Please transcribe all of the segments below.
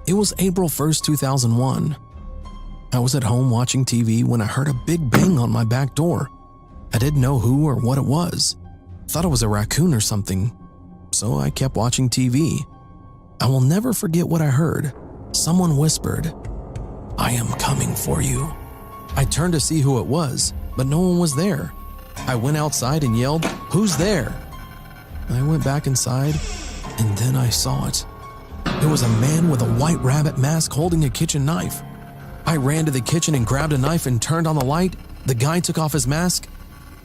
It was April 1st, 2001. I was at home watching TV when I heard a big bang on my back door. I didn't know who or what it was. Thought it was a raccoon or something, so I kept watching TV. I will never forget what I heard. Someone whispered, "I am coming for you." I turned to see who it was, but no one was there. I went outside and yelled, "Who's there?" I went back inside, and then I saw it. It was a man with a white rabbit mask holding a kitchen knife. I ran to the kitchen and grabbed a knife and turned on the light. The guy took off his mask,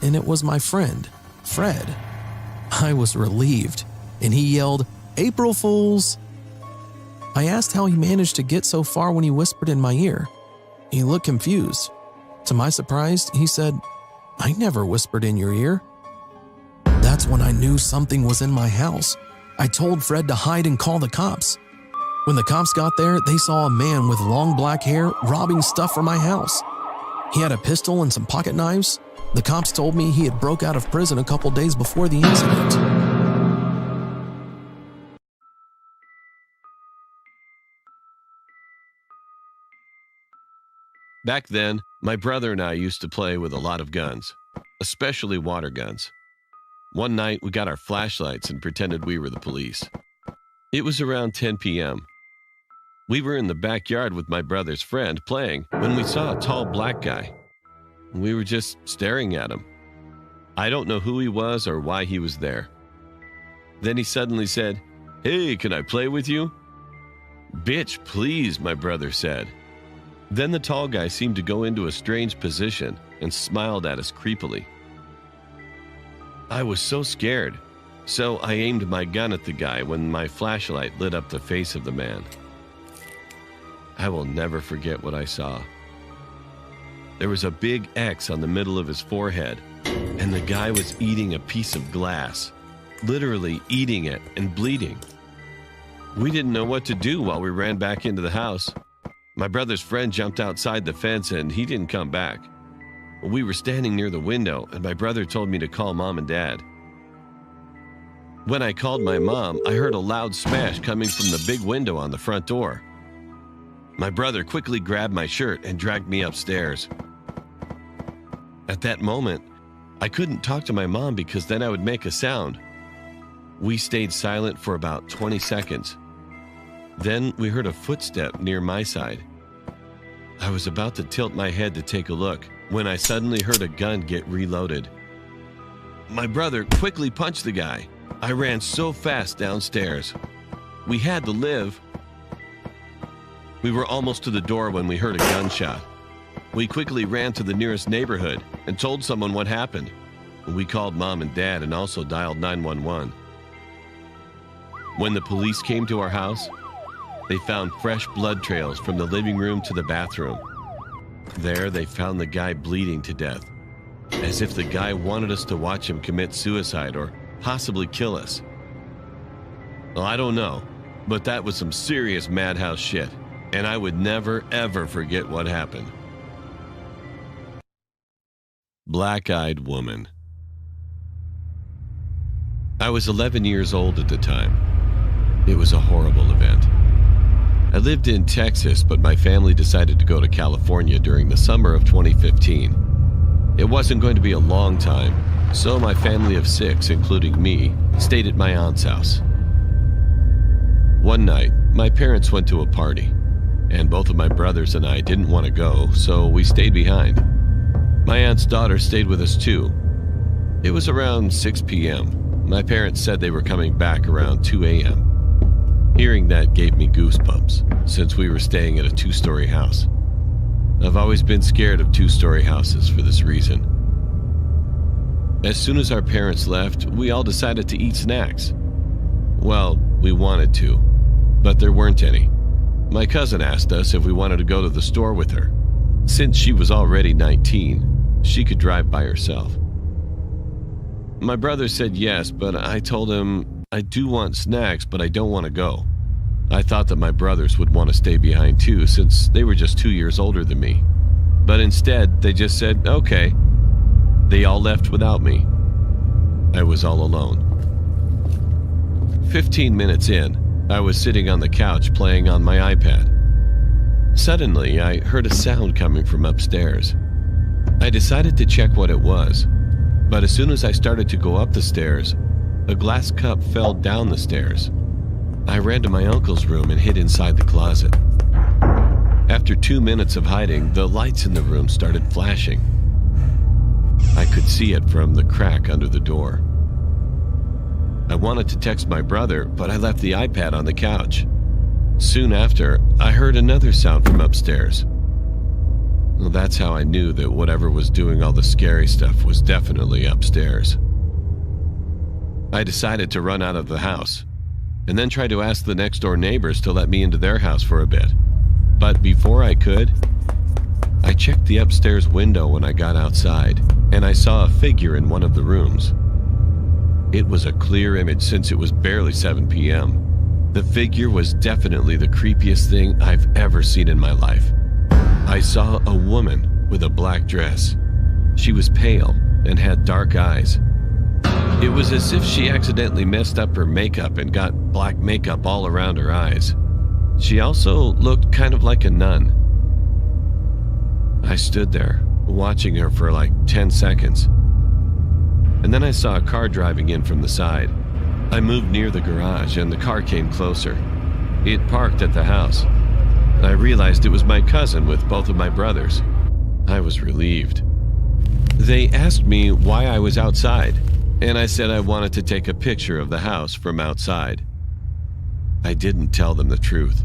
and it was my friend, Fred. I was relieved, and he yelled, "April Fools!" I asked how he managed to get so far when he whispered in my ear. He looked confused. To my surprise, he said, "I never whispered in your ear." That's when I knew something was in my house. I told Fred to hide and call the cops. When the cops got there, they saw a man with long black hair robbing stuff from my house. He had a pistol and some pocket knives. The cops told me he had broke out of prison a couple days before the incident. Back then, my brother and I used to play with a lot of guns, especially water guns. One night, we got our flashlights and pretended we were the police. It was around 10 p.m. We were in the backyard with my brother's friend playing when we saw a tall black guy. We were just staring at him. I don't know who he was or why he was there. Then he suddenly said, "Hey, can I play with you?" "Bitch, please," my brother said. Then the tall guy seemed to go into a strange position and smiled at us creepily. I was so scared, so I aimed my gun at the guy when my flashlight lit up the face of the man. I will never forget what I saw. There was a big X on the middle of his forehead, and the guy was eating a piece of glass, literally eating it and bleeding. We didn't know what to do while we ran back into the house. My brother's friend jumped outside the fence and he didn't come back. We were standing near the window and my brother told me to call Mom and Dad. When I called my mom, I heard a loud smash coming from the big window on the front door. My brother quickly grabbed my shirt and dragged me upstairs. At that moment, I couldn't talk to my mom because then I would make a sound. We stayed silent for about 20 seconds. Then we heard a footstep near my side. I was about to tilt my head to take a look when I suddenly heard a gun get reloaded. My brother quickly punched the guy. I ran so fast downstairs. We had to live. We were almost to the door when we heard a gunshot. We quickly ran to the nearest neighborhood and told someone what happened. We called Mom and Dad and also dialed 911. When the police came to our house, they found fresh blood trails from the living room to the bathroom. There, they found the guy bleeding to death, as if the guy wanted us to watch him commit suicide or possibly kill us. Well, I don't know, but that was some serious madhouse shit, and I would never, ever forget what happened. Black-eyed woman. I was 11 years old at the time. It was a horrible event. I lived in Texas, but my family decided to go to California during the summer of 2015. It wasn't going to be a long time, so my family of 6, including me, stayed at my aunt's house. One night, my parents went to a party, and both of my brothers and I didn't want to go, so we stayed behind. My aunt's daughter stayed with us too. It was around 6 p.m. My parents said they were coming back around 2 a.m. Hearing that gave me goosebumps, since we were staying at a 2-story house. I've always been scared of 2-story houses for this reason. As soon as our parents left, we all decided to eat snacks. Well, we wanted to, but there weren't any. My cousin asked us if we wanted to go to the store with her. Since she was already 19, she could drive by herself. My brother said yes, but I told him I do want snacks, but I don't want to go. I thought that my brothers would want to stay behind too, since they were just 2 years older than me. But instead, they just said, okay. They all left without me. I was all alone. 15 minutes in, I was sitting on the couch playing on my iPad. Suddenly, I heard a sound coming from upstairs. I decided to check what it was, but as soon as I started to go up the stairs, a glass cup fell down the stairs. I ran to my uncle's room and hid inside the closet. After 2 minutes of hiding, the lights in the room started flashing. I could see it from the crack under the door. I wanted to text my brother, but I left the iPad on the couch. Soon after, I heard another sound from upstairs. Well, that's how I knew that whatever was doing all the scary stuff was definitely upstairs. I decided to run out of the house, and then try to ask the next door neighbors to let me into their house for a bit. But before I could, I checked the upstairs window when I got outside, and I saw a figure in one of the rooms. It was a clear image since it was barely 7 p.m. The figure was definitely the creepiest thing I've ever seen in my life. I saw a woman with a black dress. She was pale and had dark eyes. It was as if she accidentally messed up her makeup and got black makeup all around her eyes. She also looked kind of like a nun. I stood there, watching her for like 10 seconds. And then I saw a car driving in from the side. I moved near the garage and the car came closer. It parked at the house. I realized it was my cousin with both of my brothers. I was relieved. They asked me why I was outside, and I said I wanted to take a picture of the house from outside. I didn't tell them the truth.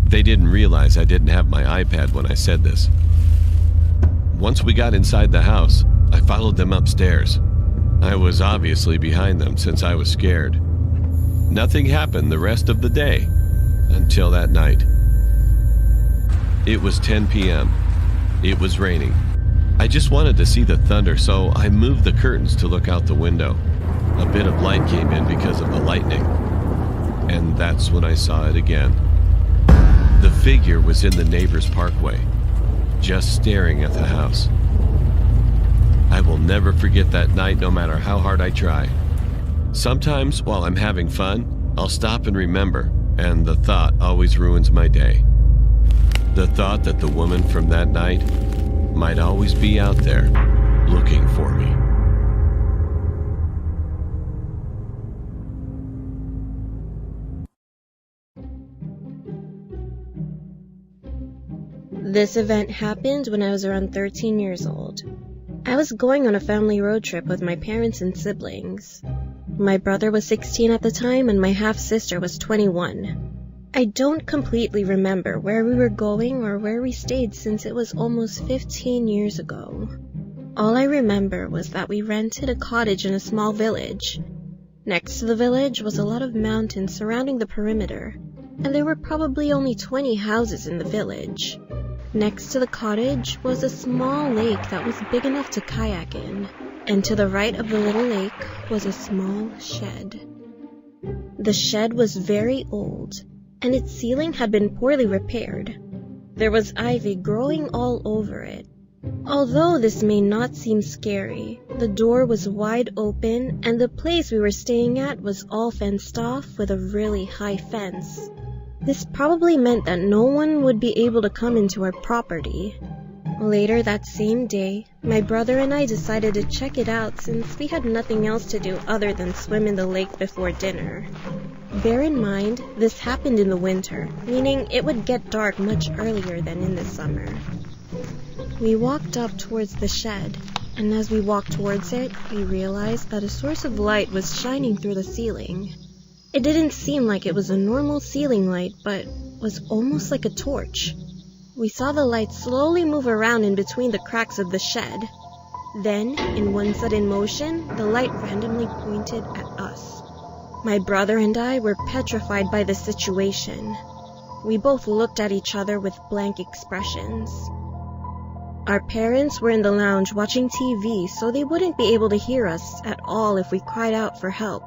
They didn't realize I didn't have my iPad when I said this. Once we got inside the house, I followed them upstairs. I was obviously behind them since I was scared. Nothing happened the rest of the day until that night. It was 10 p.m. It was raining. I just wanted to see the thunder, so I moved the curtains to look out the window. A bit of light came in because of the lightning. And that's when I saw it again. The figure was in the neighbor's parkway, just staring at the house. I will never forget that night, no matter how hard I try. Sometimes, while I'm having fun, I'll stop and remember, and the thought always ruins my day. The thought that the woman from that night might always be out there looking for me. This event happened when I was around 13 years old. I was going on a family road trip with my parents and siblings. My brother was 16 at the time and my half-sister was 21. I don't completely remember where we were going or where we stayed since it was almost 15 years ago. All I remember was that we rented a cottage in a small village. Next to the village was a lot of mountains surrounding the perimeter, and there were probably only 20 houses in the village. Next to the cottage was a small lake that was big enough to kayak in, and to the right of the little lake was a small shed. The shed was very old, and its ceiling had been poorly repaired. There was ivy growing all over it. Although this may not seem scary, the door was wide open and the place we were staying at was all fenced off with a really high fence. This probably meant that no one would be able to come into our property. Later that same day, my brother and I decided to check it out since we had nothing else to do other than swim in the lake before dinner. Bear in mind, this happened in the winter, meaning it would get dark much earlier than in the summer. We walked up towards the shed, and as we walked towards it, we realized that a source of light was shining through the ceiling. It didn't seem like it was a normal ceiling light, but was almost like a torch. We saw the light slowly move around in between the cracks of the shed. Then, in one sudden motion, the light randomly pointed at us. My brother and I were petrified by the situation. We both looked at each other with blank expressions. Our parents were in the lounge watching TV, so they wouldn't be able to hear us at all if we cried out for help.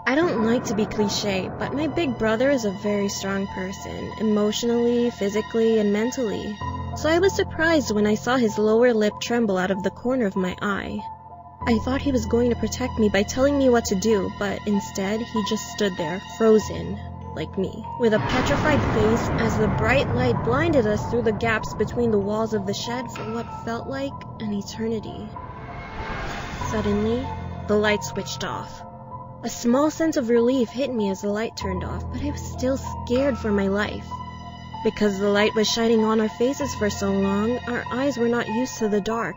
I don't like to be cliché, but my big brother is a very strong person, emotionally, physically, and mentally. So I was surprised when I saw his lower lip tremble out of the corner of my eye. I thought he was going to protect me by telling me what to do, but instead he just stood there, frozen. like me, with a petrified face as the bright light blinded us through the gaps between the walls of the shed for what felt like an eternity. Suddenly, the light switched off. A small sense of relief hit me as the light turned off, but I was still scared for my life. Because the light was shining on our faces for so long, our eyes were not used to the dark.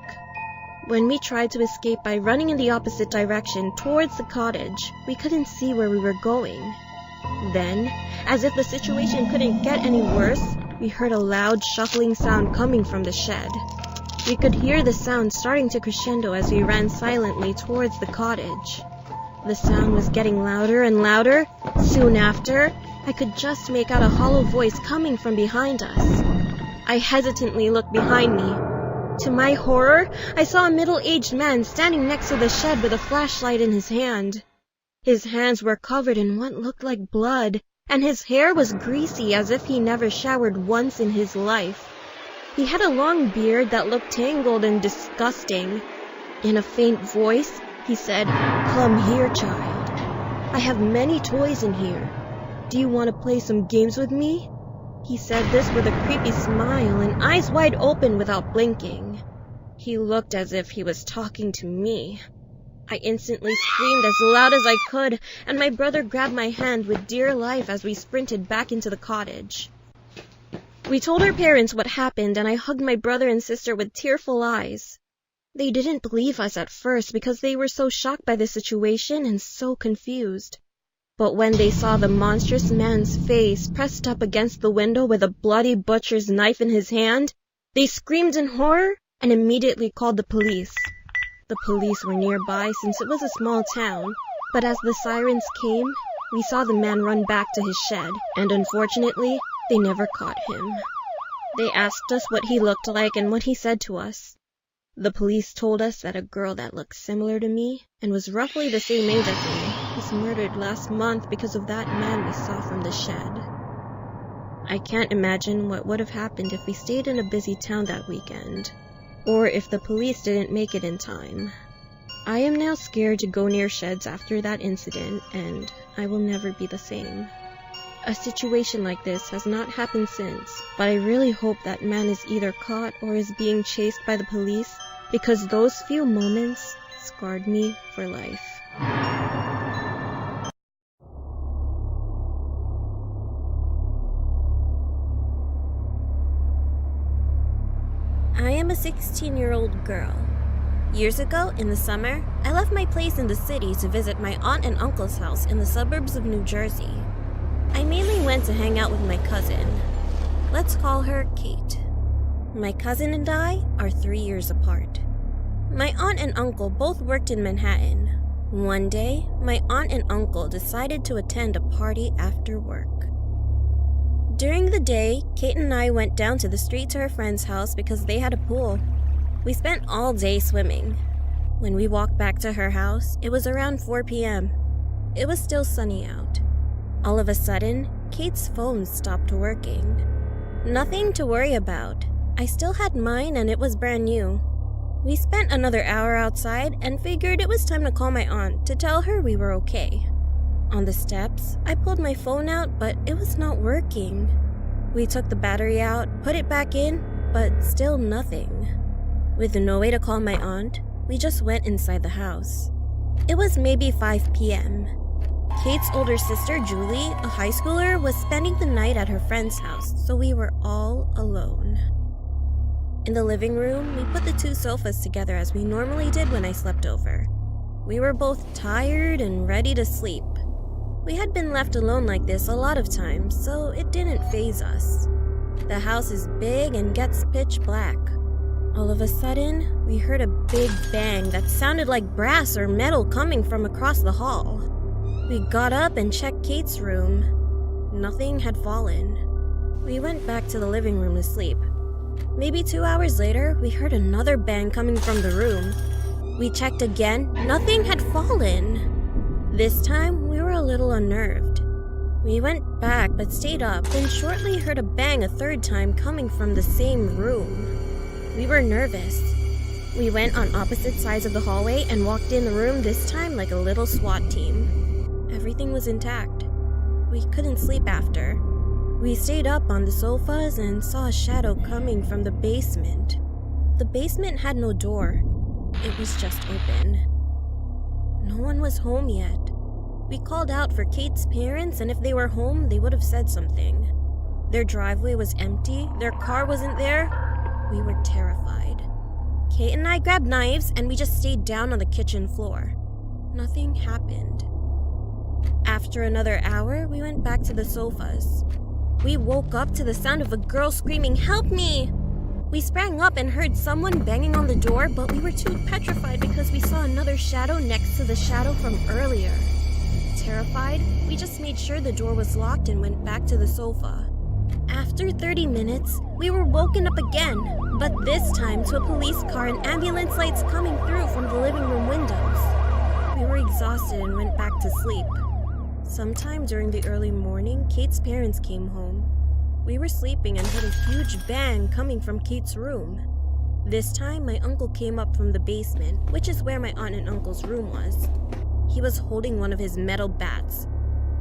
When we tried to escape by running in the opposite direction towards the cottage, we couldn't see where we were going. Then, as if the situation couldn't get any worse, we heard a loud shuffling sound coming from the shed. We could hear the sound starting to crescendo as we ran silently towards the cottage. The sound was getting louder and louder. Soon after, I could just make out a hollow voice coming from behind us. I hesitantly looked behind me. To my horror, I saw a middle-aged man standing next to the shed with a flashlight in his hand. His hands were covered in what looked like blood, and his hair was greasy as if he never showered once in his life. He had a long beard that looked tangled and disgusting. In a faint voice, he said, "Come here, child. I have many toys in here. Do you want to play some games with me?" He said this with a creepy smile and eyes wide open without blinking. He looked as if he was talking to me. I instantly screamed as loud as I could, and my brother grabbed my hand with dear life as we sprinted back into the cottage. We told our parents what happened, and I hugged my brother and sister with tearful eyes. They didn't believe us at first because they were so shocked by the situation and so confused. But when they saw the monstrous man's face pressed up against the window with a bloody butcher's knife in his hand, they screamed in horror and immediately called the police. The police were nearby since it was a small town, but as the sirens came, we saw the man run back to his shed, and unfortunately, they never caught him. They asked us what he looked like and what he said to us. The police told us that a girl that looked similar to me and was roughly the same age as me was murdered last month because of that man we saw from the shed. I can't imagine what would have happened if we stayed in a busy town that weekend, or if the police didn't make it in time. I am now scared to go near sheds after that incident, and I will never be the same. A situation like this has not happened since, but I really hope that man is either caught or is being chased by the police, because those few moments scarred me for life. I am a 16-year-old girl. Years ago, in the summer, I left my place in the city to visit my aunt and uncle's house in the suburbs of New Jersey. I mainly went to hang out with my cousin. Let's call her Kate. My cousin and I are 3 years apart. My aunt and uncle both worked in Manhattan. One day, my aunt and uncle decided to attend a party after work. During the day, Kate and I went down to the street to her friend's house because they had a pool. We spent all day swimming. When we walked back to her house, it was around 4 p.m. It was still sunny out. All of a sudden, Kate's phone stopped working. Nothing to worry about. I still had mine and it was brand new. We spent another hour outside and figured it was time to call my aunt to tell her we were okay. On the steps, I pulled my phone out, but it was not working. We took the battery out, put it back in, but still nothing. With no way to call my aunt, we just went inside the house. It was maybe 5 p.m. Kate's older sister, Julie, a high schooler, was spending the night at her friend's house, so we were all alone. In the living room, we put the 2 sofas together as we normally did when I slept over. We were both tired and ready to sleep. We had been left alone like this a lot of times, so it didn't faze us. The house is big and gets pitch black. All of a sudden, we heard a big bang that sounded like brass or metal coming from across the hall. We got up and checked Kate's room. Nothing had fallen. We went back to the living room to sleep. Maybe 2 hours later, we heard another bang coming from the room. We checked again. Nothing had fallen. This time, we were a little unnerved. We went back but stayed up, then shortly heard a bang a third time coming from the same room. We were nervous. We went on opposite sides of the hallway and walked in the room this time like a little SWAT team. Everything was intact. We couldn't sleep after. We stayed up on the sofas and saw a shadow coming from the basement. The basement had no door. It was just open. No one was home yet. We called out for Kate's parents, and if they were home, they would have said something. Their driveway was empty. Their car wasn't there. We were terrified. Kate and I grabbed knives, and we just stayed down on the kitchen floor. Nothing happened. After another hour, we went back to the sofas. We woke up to the sound of a girl screaming, "Help me!" We sprang up and heard someone banging on the door, but we were too petrified because we saw another shadow next to the shadow from earlier. Terrified, we just made sure the door was locked and went back to the sofa. After 30 minutes, we were woken up again, but this time to a police car and ambulance lights coming through from the living room windows. We were exhausted and went back to sleep. Sometime during the early morning, Kate's parents came home. We were sleeping and heard a huge bang coming from Kate's room. This time, my uncle came up from the basement, which is where my aunt and uncle's room was. He was holding one of his metal bats.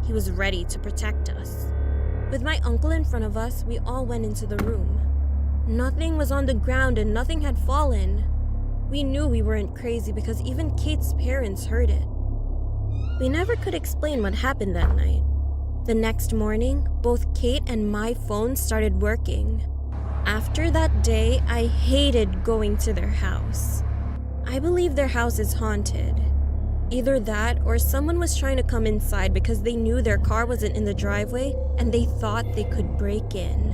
He was ready to protect us. With my uncle in front of us, we all went into the room. Nothing was on the ground and nothing had fallen. We knew we weren't crazy because even Kate's parents heard it. We never could explain what happened that night. The next morning, both Kate and my phone started working. After that day, I hated going to their house. I believe their house is haunted. Either that or someone was trying to come inside because they knew their car wasn't in the driveway and they thought they could break in.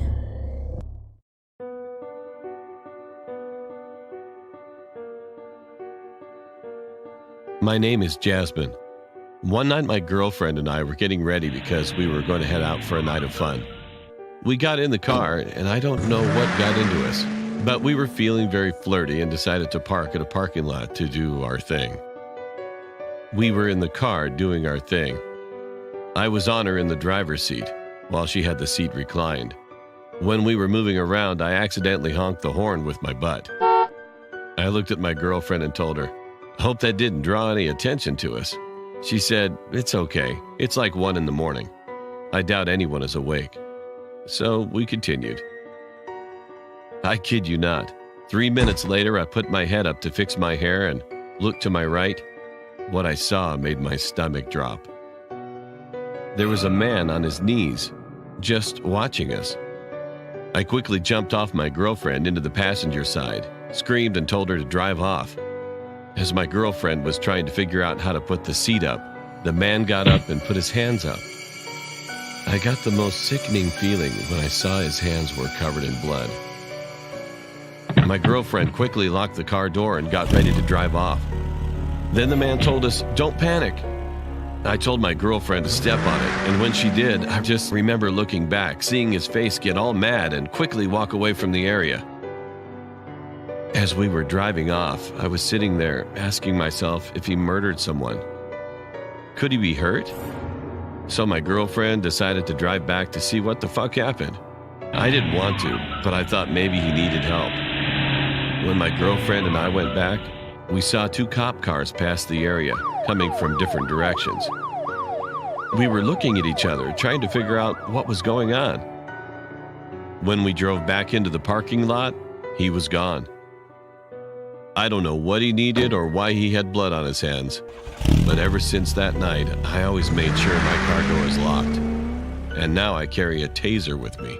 My name is Jasmine. One night my girlfriend and I were getting ready because we were going to head out for a night of fun. We got in the car and I don't know what got into us, but we were feeling very flirty and decided to park at a parking lot to do our thing. We were in the car doing our thing. I was on her in the driver's seat while she had the seat reclined. When we were moving around, I accidentally honked the horn with my butt. I looked at my girlfriend and told her, "Hope that didn't draw any attention to us." She said, "It's okay. It's like 1 a.m. I doubt anyone is awake." So we continued. I kid you not. 3 minutes later, I put my head up to fix my hair and looked to my right. What I saw made my stomach drop. There was a man on his knees, just watching us. I quickly jumped off my girlfriend into the passenger side, screamed and told her to drive off. As my girlfriend was trying to figure out how to put the seat up, the man got up and put his hands up. I got the most sickening feeling when I saw his hands were covered in blood. My girlfriend quickly locked the car door and got ready to drive off. Then the man told us, "Don't panic." I told my girlfriend to step on it, and when she did, I just remember looking back, seeing his face get all mad and quickly walk away from the area. As we were driving off, I was sitting there asking myself if he murdered someone. Could he be hurt? So my girlfriend decided to drive back to see what the fuck happened. I didn't want to, but I thought maybe he needed help. When my girlfriend and I went back, we saw 2 cop cars pass the area, coming from different directions. We were looking at each other, trying to figure out what was going on. When we drove back into the parking lot, he was gone. I don't know what he needed or why he had blood on his hands, but ever since that night, I always made sure my car door is locked. And now I carry a taser with me.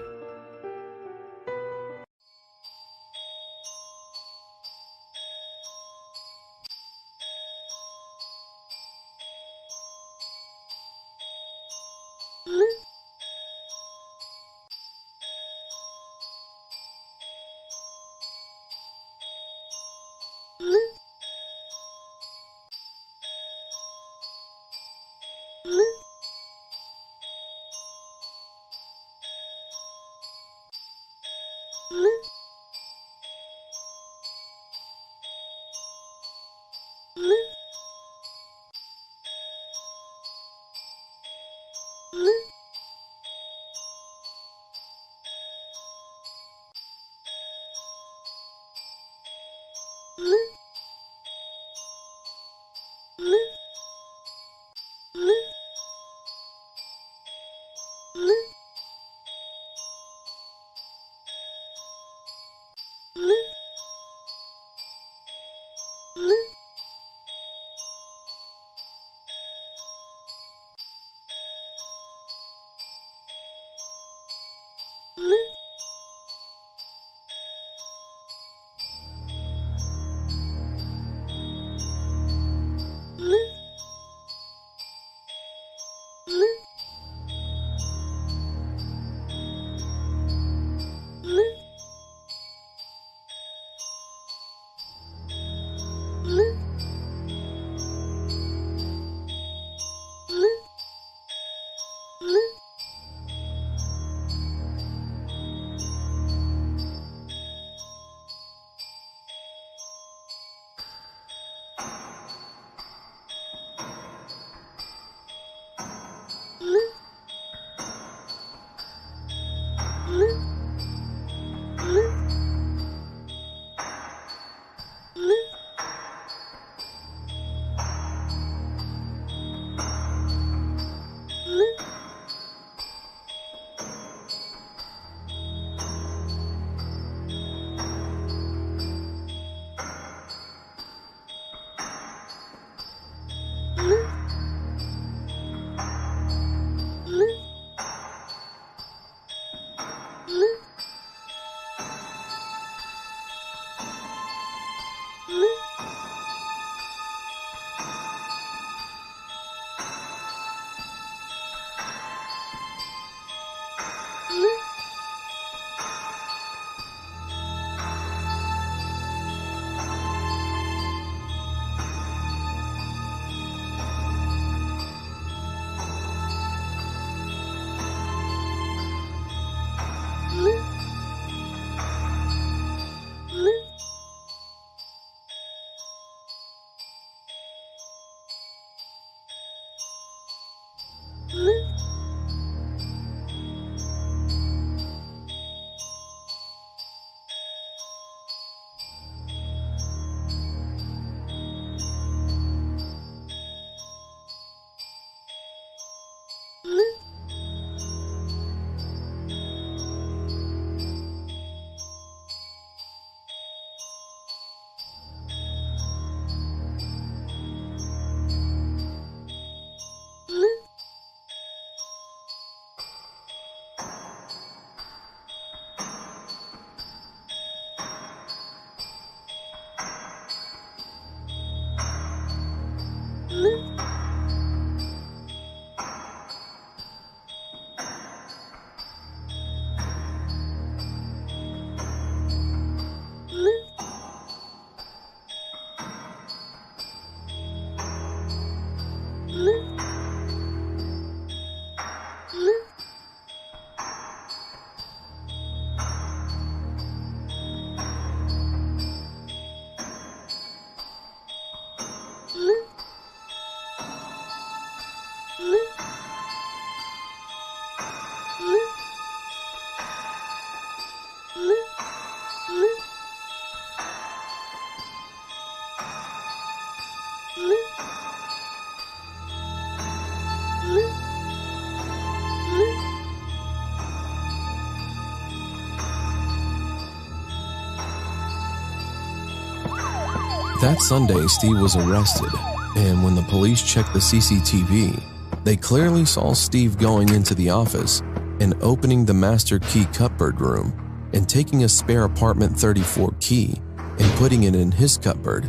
That Sunday, Steve was arrested, and when the police checked the CCTV, they clearly saw Steve going into the office and opening the master key cupboard room and taking a spare apartment 34 key and putting it in his cupboard.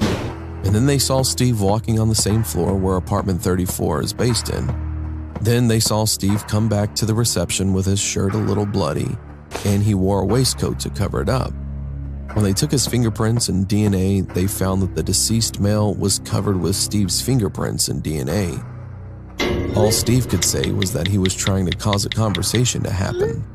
And then they saw Steve walking on the same floor where apartment 34 is based in. Then they saw Steve come back to the reception with his shirt a little bloody, and he wore a waistcoat to cover it up. When they took his fingerprints and DNA, they found that the deceased male was covered with Steve's fingerprints and DNA. All Steve could say was that he was trying to cause a conversation to happen.